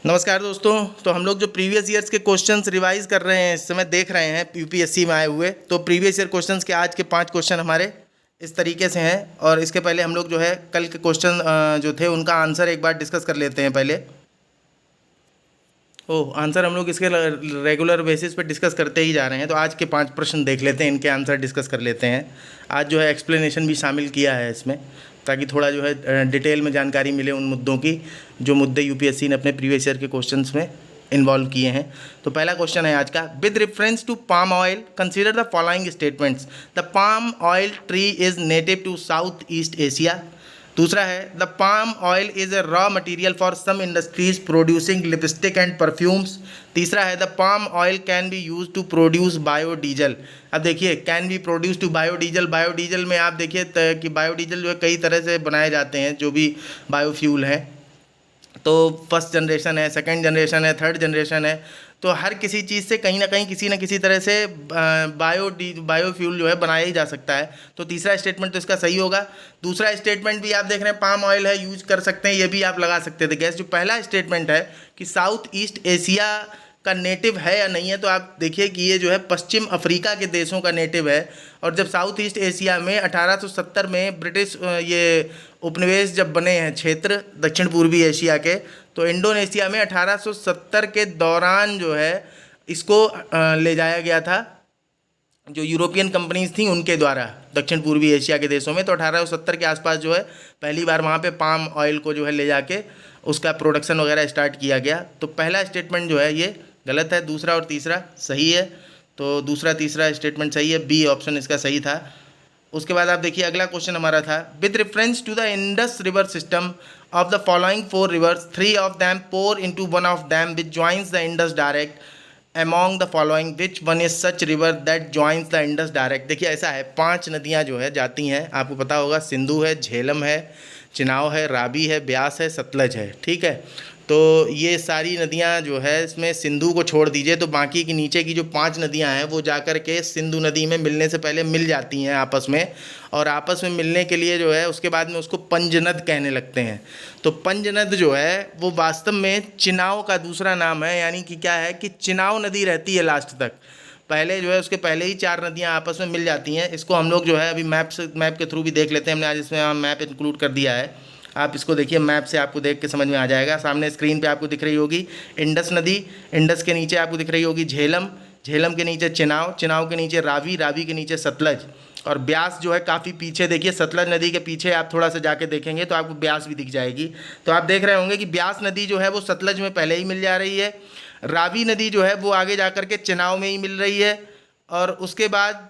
नमस्कार दोस्तों। तो हम लोग जो प्रीवियस ईयर्स के क्वेश्चंस रिवाइज कर रहे हैं, इस समय देख रहे हैं यूपीएससी में आए हुए। तो प्रीवियस ईयर क्वेश्चंस के आज के 5 क्वेश्चन हमारे इस तरीके से हैं, और इसके पहले हम लोग जो है कल के क्वेश्चन जो थे उनका आंसर एक बार डिस्कस कर लेते हैं पहले। आंसर हम लोग इसके रेगुलर बेसिस पे डिस्कस करते ही जा रहे हैं, तो आज के 5 प्रश्न देख लेते हैं, इनके आंसर डिस्कस कर लेते हैं। आज जो है एक्सप्लेनेशन भी शामिल किया है इसमें, ताकि थोड़ा जो है डिटेल में जानकारी मिले उन मुद्दों की जो मुद्दे यूपीएससी ने अपने प्रीवियस ईयर के क्वेश्चंस में इन्वॉल्व किए हैं। तो पहला क्वेश्चन है आज का, with reference to palm oil consider the following statements. The palm oil tree is native to South East Asia. दूसरा है, the palm oil is a raw material for some industries producing lipstick and perfumes. तीसरा है, the palm oil can be use to produce biodiesel. अब देखिए, can be produce to biodiesel, biodiesel में आप देखिए कि बायोडीजल जो है कई तरह से बनाए जाते हैं, जो भी बायोफ्यूल है। तो फर्स्ट जनरेशन है, सेकंड जनरेशन है, थर्ड जनरेशन है। तो हर किसी चीज़ से कहीं ना कहीं किसी न किसी तरह से बायोफ्यूल जो है बनाया ही जा सकता है। तो तीसरा स्टेटमेंट तो इसका सही होगा। दूसरा स्टेटमेंट भी आप देख रहे हैं, पाम ऑयल है, यूज कर सकते हैं, ये भी आप लगा सकते थे गैस। जो पहला स्टेटमेंट है कि साउथ ईस्ट एशिया का नेटिव है या नहीं है, तो आप देखिए कि ये जो है पश्चिम अफ्रीका के देशों का नेटिव है। और जब साउथ ईस्ट एशिया में 1870 में ब्रिटिश ये उपनिवेश जब बने हैं क्षेत्र दक्षिण पूर्वी एशिया के, तो इंडोनेशिया में 1870 के दौरान जो है इसको ले जाया गया था, जो यूरोपियन कंपनीज थी उनके द्वारा दक्षिण पूर्वी एशिया के देशों में। तो 1870 के आसपास जो है पहली बार वहाँ पे पाम ऑयल को जो है ले जाके उसका प्रोडक्शन वगैरह स्टार्ट किया गया। तो पहला स्टेटमेंट जो है ये गलत है, दूसरा और तीसरा सही है। तो दूसरा तीसरा स्टेटमेंट सही है, बी ऑप्शन इसका सही था। उसके बाद आप देखिए अगला क्वेश्चन हमारा था, with reference to the Indus river system of the following 4 rivers, 3 of them pour into one of them which joins the Indus direct, among the following which one is such river that joins the Indus direct. देखिए ऐसा है, 5 नदियाँ जो है जाती हैं, आपको पता होगा, सिंधु है, झेलम है, चिनाव है, रावी है, ब्यास है, सतलज है। ठीक है, तो ये सारी नदियाँ जो है, इसमें सिंधु को छोड़ दीजिए तो बाकी की नीचे की जो 5 नदियाँ हैं वो जाकर के सिंधु नदी में मिलने से पहले मिल जाती हैं आपस में, और आपस में मिलने के लिए जो है उसके बाद में उसको पंजनद कहने लगते हैं। तो पंजनद जो है वो वास्तव में चिनाव का दूसरा नाम है, यानी कि क्या है कि चिनाव नदी रहती है लास्ट तक। पहले जो है उसके पहले ही 4 नदियाँ आपस में मिल जाती हैं। इसको हम लोग जो है अभी मैप के थ्रू भी देख लेते हैं, हमने आज इसमें मैप इंक्लूड कर दिया है। आप इसको देखिए, मैप से आपको देख के समझ में आ जाएगा। सामने स्क्रीन पे आपको दिख रही होगी इंडस नदी, इंडस के नीचे आपको दिख रही होगी झेलम, झेलम के नीचे चिनाव, चिनाव के नीचे रावी, रावी के नीचे सतलज, और ब्यास जो है काफ़ी पीछे। देखिए सतलज नदी के पीछे आप थोड़ा सा जाके देखेंगे तो आपको ब्यास भी दिख जाएगी। तो आप देख रहे होंगे कि ब्यास नदी जो है वो सतलज में पहले ही मिल जा रही है, रावी नदी जो है वो आगे जा कर के चिनाव में ही मिल रही है, और उसके बाद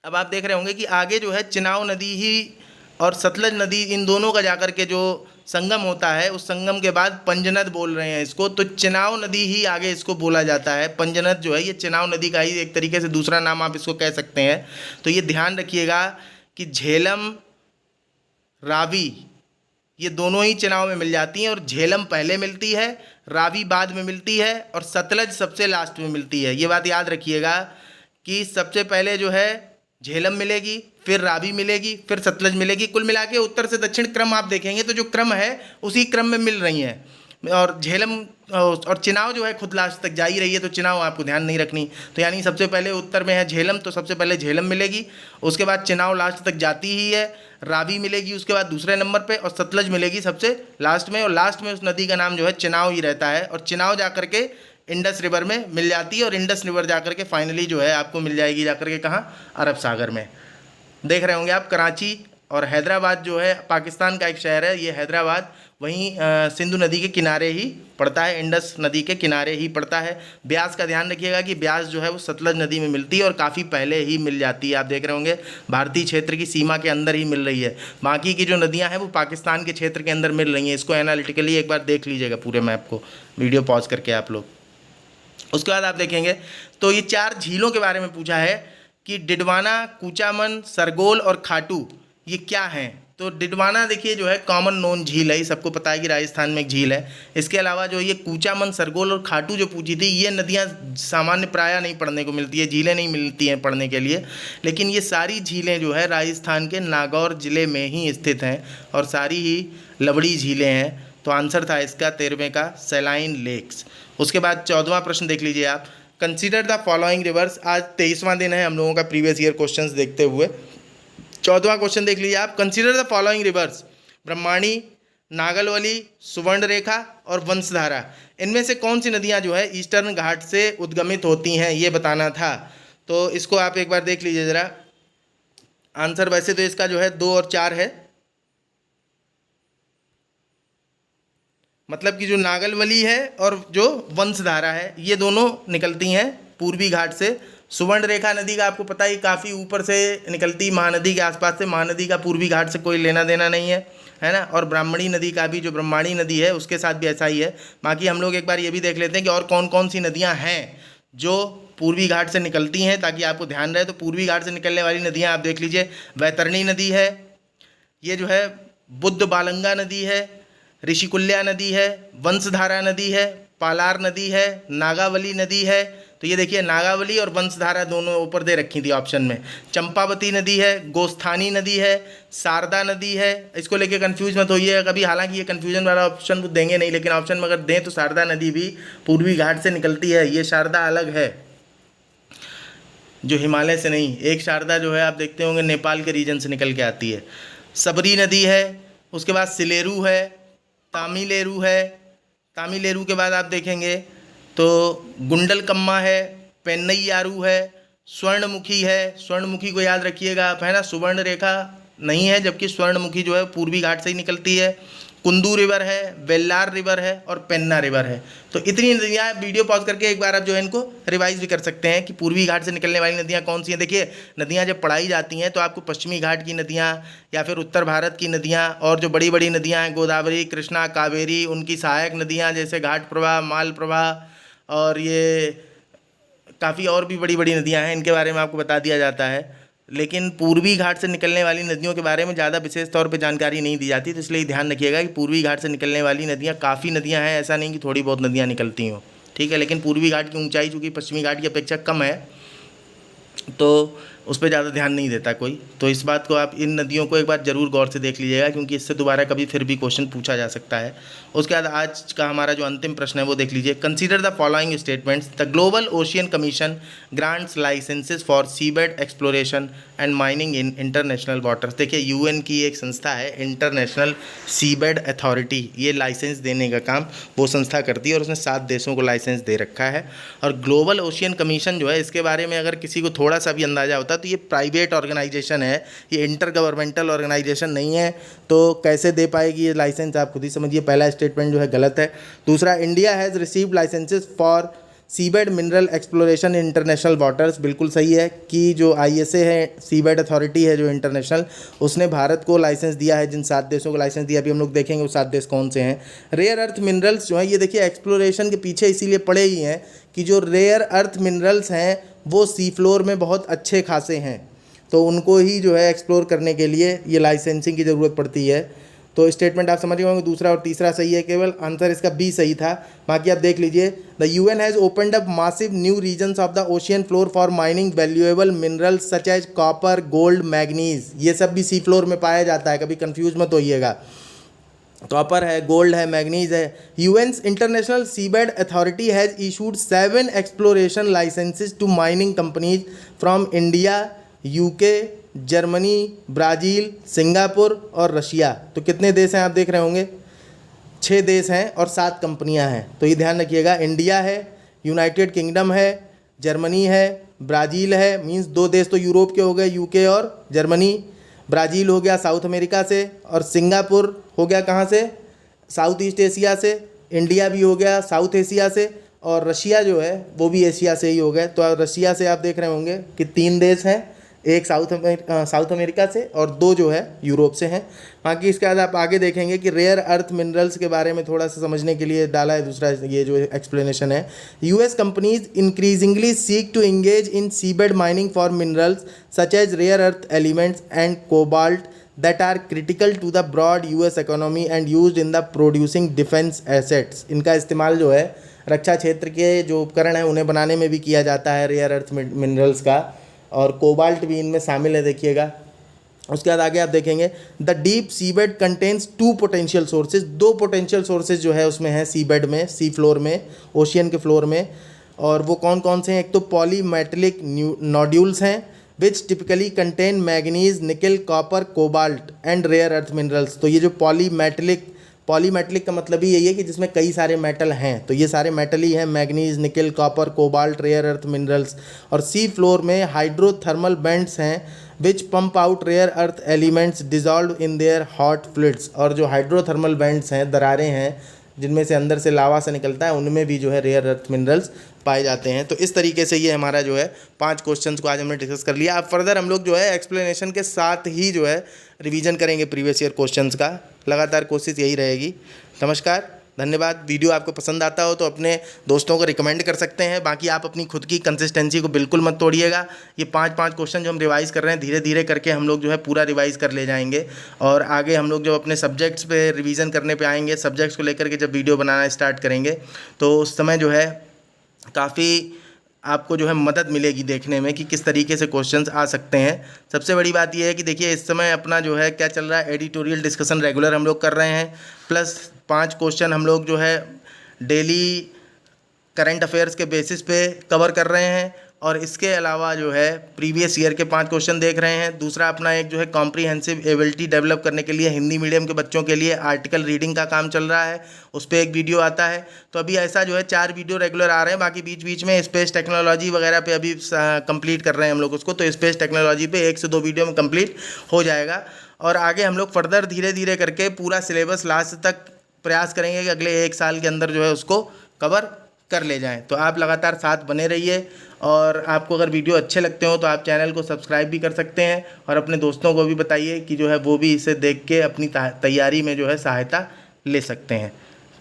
अब आप देख रहे होंगे कि आगे जो है चिनाव नदी ही और सतलज नदी, इन दोनों का जाकर के जो संगम होता है, उस संगम के बाद पंजनद बोल रहे हैं इसको। तो चिनाव नदी ही आगे इसको बोला जाता है। पंजनद जो है ये चिनाव नदी का ही एक तरीके से दूसरा नाम आप इसको कह सकते हैं। तो ये ध्यान रखिएगा कि झेलम, रावी ये दोनों ही चिनाव में मिल जाती हैं, और झेलम पहले मिलती है, रावी बाद में मिलती है, और सतलज सबसे लास्ट में मिलती है। ये बात याद रखिएगा कि सबसे पहले जो है झेलम मिलेगी, फिर रावी मिलेगी, फिर सतलज मिलेगी। कुल मिला के उत्तर से दक्षिण क्रम आप देखेंगे तो जो क्रम है उसी क्रम में मिल रही हैं, और झेलम और चिनाव जो है खुद लास्ट तक जा ही रही है, तो चिनाव आपको ध्यान नहीं रखनी। तो यानी सबसे पहले उत्तर में है झेलम, तो सबसे पहले झेलम मिलेगी, उसके बाद चिनाव लास्ट तक जाती ही है, रावी मिलेगी उसके बाद दूसरे नंबर पे, और सतलज मिलेगी सबसे लास्ट में, और लास्ट में उस नदी का नाम जो है चिनाव ही रहता है। और चिनाव जा कर के इंडस रिवर में मिल जाती है, और इंडस रिवर जाकर के फाइनली जो है आपको मिल जाएगी जाकर के कहाँ, अरब सागर में। देख रहे होंगे आप कराची और हैदराबाद जो है पाकिस्तान का एक शहर है, ये हैदराबाद वहीं सिंधु नदी के किनारे ही पड़ता है, इंडस नदी के किनारे ही पड़ता है। ब्यास का ध्यान रखिएगा कि ब्यास जो है वो सतलज नदी में मिलती है और काफ़ी पहले ही मिल जाती है। आप देख रहे होंगे भारतीय क्षेत्र की सीमा के अंदर ही मिल रही है, बाकी की जो नदियाँ हैं वो पाकिस्तान के क्षेत्र के अंदर मिल रही हैं। इसको एनालिटिकली एक बार देख लीजिएगा पूरे मैप को, वीडियो पॉज करके आप लोग। उसके बाद आप देखेंगे तो ये 4 झीलों के बारे में पूछा है कि डिडवाना, कूचामन, सरगोल और खाटू ये क्या हैं। तो डिडवाना देखिए जो है कॉमन नोन झील है, सबको पता है कि राजस्थान में एक झील है। इसके अलावा जो ये कूचामन, सरगोल और खाटू जो पूछी थी, ये नदियाँ सामान्य प्रायः नहीं पढ़ने को मिलती है, झीलें नहीं मिलती हैं पढ़ने के लिए, लेकिन ये सारी झीलें जो है राजस्थान के नागौर ज़िले में ही स्थित हैं, और सारी ही लवड़ी झीलें हैं। तो आंसर था इसका 13वें का सैलाइन लेक्स। उसके बाद 14वां प्रश्न देख लीजिए आप, कंसीडर द फॉलोइंग रिवर्स। आज 23वां दिन है हम लोगों का प्रीवियस ईयर क्वेश्चंस देखते हुए। 14वां क्वेश्चन देख लीजिए आप, consider the following rivers, Brahmani, Nagavali, Suvarnarekha और वंशधारा, इनमें से कौन सी नदियां जो है ईस्टर्न घाट से उद्गमित होती हैं, ये बताना था। तो इसको आप एक बार देख लीजिए ज़रा। आंसर वैसे तो इसका जो है 2 और 4 है, मतलब कि जो नागलवली है और जो वंशधारा है ये दोनों निकलती हैं पूर्वी घाट से। सुवर्णरेखा नदी का आपको पता ही काफ़ी ऊपर से निकलती, महानदी के आसपास से, महानदी का पूर्वी घाट से कोई लेना देना नहीं है ना। और ब्राह्मणी नदी का भी, जो ब्रह्माणी नदी है उसके साथ भी ऐसा ही है। बाकी हम लोग एक बार ये भी देख लेते हैं कि और कौन कौन सी नदियाँ हैं जो पूर्वी घाट से निकलती हैं, ताकि आपको ध्यान रहे। तो पूर्वी घाट से निकलने वाली नदियाँ आप देख लीजिए, वैतरणी नदी है, ये जो है बुद्ध बालंगा नदी है, ऋषिकुल्या नदी है, वंशधारा नदी है, पालार नदी है, नागावली नदी है। तो ये देखिए नागावली और वंशधारा दोनों ऊपर दे रखी थी ऑप्शन में। चंपावती नदी है, गोस्थानी नदी है, शारदा नदी है। इसको लेके कंफ्यूज मत होइए कभी, हालांकि ये कंफ्यूजन वाला ऑप्शन तो देंगे नहीं, लेकिन ऑप्शन में अगर दें तो शारदा नदी भी पूर्वी घाट से निकलती है। ये शारदा अलग है जो हिमालय से नहीं, एक शारदा जो है आप देखते होंगे नेपाल के रीजन से निकल के आती है। सबरी नदी है, उसके बाद सिलेरू है, तामिलेरू है, तामिलेरू के बाद आप देखेंगे तो गुंडलकम्मा है, पेन्नैयारू है, स्वर्णमुखी है। स्वर्णमुखी को याद रखिएगा आप, है ना। सुवर्णरेखा नहीं है, जबकि स्वर्णमुखी जो है पूर्वी घाट से ही निकलती है। कुंदू रिवर है, वेल्लार रिवर है और पेन्ना रिवर है। तो इतनी नदियाँ, वीडियो पॉज करके एक बार आप जो है इनको रिवाइज भी कर सकते हैं कि पूर्वी घाट से निकलने वाली नदियाँ कौन सी हैं। देखिए नदियाँ जब पढ़ाई जाती हैं तो आपको पश्चिमी घाट की नदियाँ या फिर उत्तर भारत की नदियाँ और जो बड़ी बड़ी नदियाँ हैं गोदावरी, कृष्णा, कावेरी, उनकी सहायक नदियाँ जैसे घाट प्रवाह, माल प्रवाह और ये काफ़ी और भी बड़ी बड़ी नदियाँ हैं, इनके बारे में आपको बता दिया जाता है। लेकिन पूर्वी घाट से निकलने वाली नदियों के बारे में ज़्यादा विशेष तौर पे जानकारी नहीं दी जाती, तो इसलिए ध्यान रखिएगा कि पूर्वी घाट से निकलने वाली नदियाँ काफ़ी नदियाँ हैं, ऐसा नहीं कि थोड़ी बहुत नदियाँ निकलती हों, ठीक है। लेकिन पूर्वी घाट की ऊंचाई चूँकि पश्चिमी घाट की अपेक्षा कम है तो उस पर ज़्यादा ध्यान नहीं देता कोई। तो इस बात को आप, इन नदियों को एक बार ज़रूर गौर से देख लीजिएगा, क्योंकि इससे दोबारा कभी फिर भी क्वेश्चन पूछा जा सकता है। उसके बाद आज का हमारा जो अंतिम प्रश्न है वो देख लीजिए, consider the following statements, the global ocean commission grants licenses for seabed exploration and mining in international waters. देखिए यूएन की एक संस्था है इंटरनेशनल सीबेड अथॉरिटी, ये लाइसेंस देने का काम वो संस्था करती है और उसने 7 देशों को लाइसेंस दे रखा है। और ग्लोबल ओशियन कमीशन जो है, इसके बारे में अगर किसी को थोड़ा सा भी अंदाज़ा होता तो ये प्राइवेट ऑर्गेनाइजेशन है, ये इंटर गवर्नमेंटल ऑर्गेनाइजेशन नहीं है, तो कैसे दे पाएगी ये लाइसेंस, आप खुद ही समझिए। पहला स्टेटमेंट जो है गलत है। दूसरा, India has received licenses for seabed mineral exploration in international waters, बिल्कुल सही है कि जो आईएसए है, सीबेड अथॉरिटी है जो इंटरनेशनल, उसने भारत को लाइसेंस दिया है। जिन 7 देशों को लाइसेंस दिया, अभी हम लोग देखेंगे वो 7 देश कौन से हैं। रेयर अर्थ मिनरल्स जो है, ये देखिए एक्सप्लोरेशन के पीछे इसीलिए पड़े ही हैं कि जो रेयर अर्थ मिनरल्स हैं वो सी फ्लोर में बहुत अच्छे खासे हैं, तो उनको ही जो है एक्सप्लोर करने के लिए ये लाइसेंसिंग की ज़रूरत पड़ती है। तो स्टेटमेंट आप समझ गए होंगे, दूसरा और तीसरा सही है, केवल आंसर इसका बी सही था। बाकी आप देख लीजिए, the UN has opened up massive new regions of the ocean floor for mining valuable minerals such as copper, gold, manganese. ये सब भी सी फ्लोर में पाया जाता है, कभी कंफ्यूज मत होइएगा। कॉपर है, गोल्ड है, मैग्नीज है। UN's International seabed Authority has issued 7 exploration licences to mining companies from India, UK, Germany, Brazil, Singapore और रशिया। तो कितने देश हैं आप देख रहे होंगे, 6 देश हैं और 7 कंपनियां हैं। तो ये ध्यान रखिएगा, इंडिया है, यूनाइटेड किंगडम है, जर्मनी है, ब्राज़ील है, मींस 2 देश तो यूरोप के हो गए, यूके और जर्मनी। ब्राज़ील हो गया साउथ अमेरिका से, और सिंगापुर हो गया कहाँ से, साउथ ईस्ट एशिया से। इंडिया भी हो गया साउथ एशिया से, और रशिया जो है वो भी एशिया से ही हो गए। तो रशिया से आप देख रहे होंगे कि 3 देश हैं, एक साउथ अमेरिका से और 2 जो है यूरोप से हैं। बाकी इसके बाद आप आगे देखेंगे कि रेयर अर्थ मिनरल्स के बारे में थोड़ा सा समझने के लिए डाला है दूसरा ये जो एक्सप्लेनेशन है। US companies increasingly seek to engage in seabed mining for minerals such as rare earth elements and cobalt that are critical to the broad US economy and used in the producing defence assets. इनका इस्तेमाल जो है रक्षा क्षेत्र के जो उपकरण हैं उन्हें बनाने में भी किया जाता है, रेयर अर्थ मिनरल्स का। और कोबाल्ट भी इनमें शामिल है, देखिएगा उसके बाद आगे आप देखेंगे the deep seabed contains 2 potential sources, 2 potential sources जो है उसमें है सीबेड में, सी फ्लोर में, ओशियन के फ्लोर में। और वो कौन कौन से हैं? एक तो पॉलीमेटेलिक नोड्यूल्स हैं which typically contain manganese, nickel, copper, cobalt and rare earth minerals. तो ये जो पॉलीमेटेलिक का मतलब ही यही है कि जिसमें कई सारे मेटल हैं, तो ये सारे मेटल ही हैं, manganese, nickel, copper, cobalt, rare earth minerals. और सी फ्लोर में हाइड्रोथर्मल बेंट्स हैं which pump out rare earth elements dissolve in their hot fluids. और जो हाइड्रोथर्मल बेंट्स हैं, दरारें हैं जिनमें से अंदर से लावा से निकलता है, उनमें भी जो है रेयर अर्थ मिनरल्स पाए जाते हैं। तो इस तरीके से ये हमारा जो है 5 क्वेश्चंस को आज हमने डिस्कस कर लिया। अब फर्दर हम लोग जो है एक्सप्लेनेशन के साथ ही जो है रिवीजन करेंगे प्रीवियस ईयर क्वेश्चंस का, लगातार कोशिश यही रहेगी। नमस्कार, धन्यवाद। वीडियो आपको पसंद आता हो तो अपने दोस्तों को रिकमेंड कर सकते हैं। बाकी आप अपनी खुद की कंसिस्टेंसी को बिल्कुल मत तोड़िएगा। ये 5 क्वेश्चन जो हम रिवाइज़ कर रहे हैं, धीरे धीरे करके हम लोग जो है पूरा रिवाइज़ कर ले जाएंगे। और आगे हम लोग जब अपने सब्जेक्ट्स पे रिवीजन करने पे आएंगे, सब्जेक्ट्स को लेकर के जब वीडियो बनाना स्टार्ट करेंगे, तो उस समय जो है काफ़ी आपको जो है मदद मिलेगी देखने में कि किस तरीके से क्वेश्चंस आ सकते हैं। सबसे बड़ी बात यह है कि देखिए इस समय अपना जो है क्या चल रहा है, एडिटोरियल डिस्कशन रेगुलर हम लोग कर रहे हैं, प्लस 5 क्वेश्चन हम लोग जो है डेली करंट अफेयर्स के बेसिस पे कवर कर रहे हैं। और इसके अलावा जो है प्रीवियस ईयर के 5 क्वेश्चन देख रहे हैं। दूसरा अपना एक जो है कॉम्प्रीहेंसिव एबिलिटी डेवलप करने के लिए हिंदी मीडियम के बच्चों के लिए आर्टिकल रीडिंग का काम चल रहा है, उस पर एक वीडियो आता है। तो अभी ऐसा जो है 4 वीडियो रेगुलर आ रहे हैं। बाकी बीच बीच में स्पेस टेक्नोलॉजी वगैरह पे अभी कंप्लीट कर रहे हैं हम लोग उसको, तो स्पेस टेक्नोलॉजी पे 1 से 2 वीडियो में कंप्लीट हो जाएगा। और आगे हम लोग फर्दर धीरे धीरे करके पूरा सिलेबस लास्ट तक प्रयास करेंगे कि अगले 1 साल के अंदर जो है उसको कवर कर ले जाएं। तो आप लगातार साथ बने रहिए। और आपको अगर वीडियो अच्छे लगते हो तो आप चैनल को सब्सक्राइब भी कर सकते हैं और अपने दोस्तों को भी बताइए कि जो है वो भी इसे देख के अपनी तैयारी में जो है सहायता ले सकते हैं।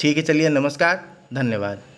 ठीक है, चलिए, नमस्कार, धन्यवाद।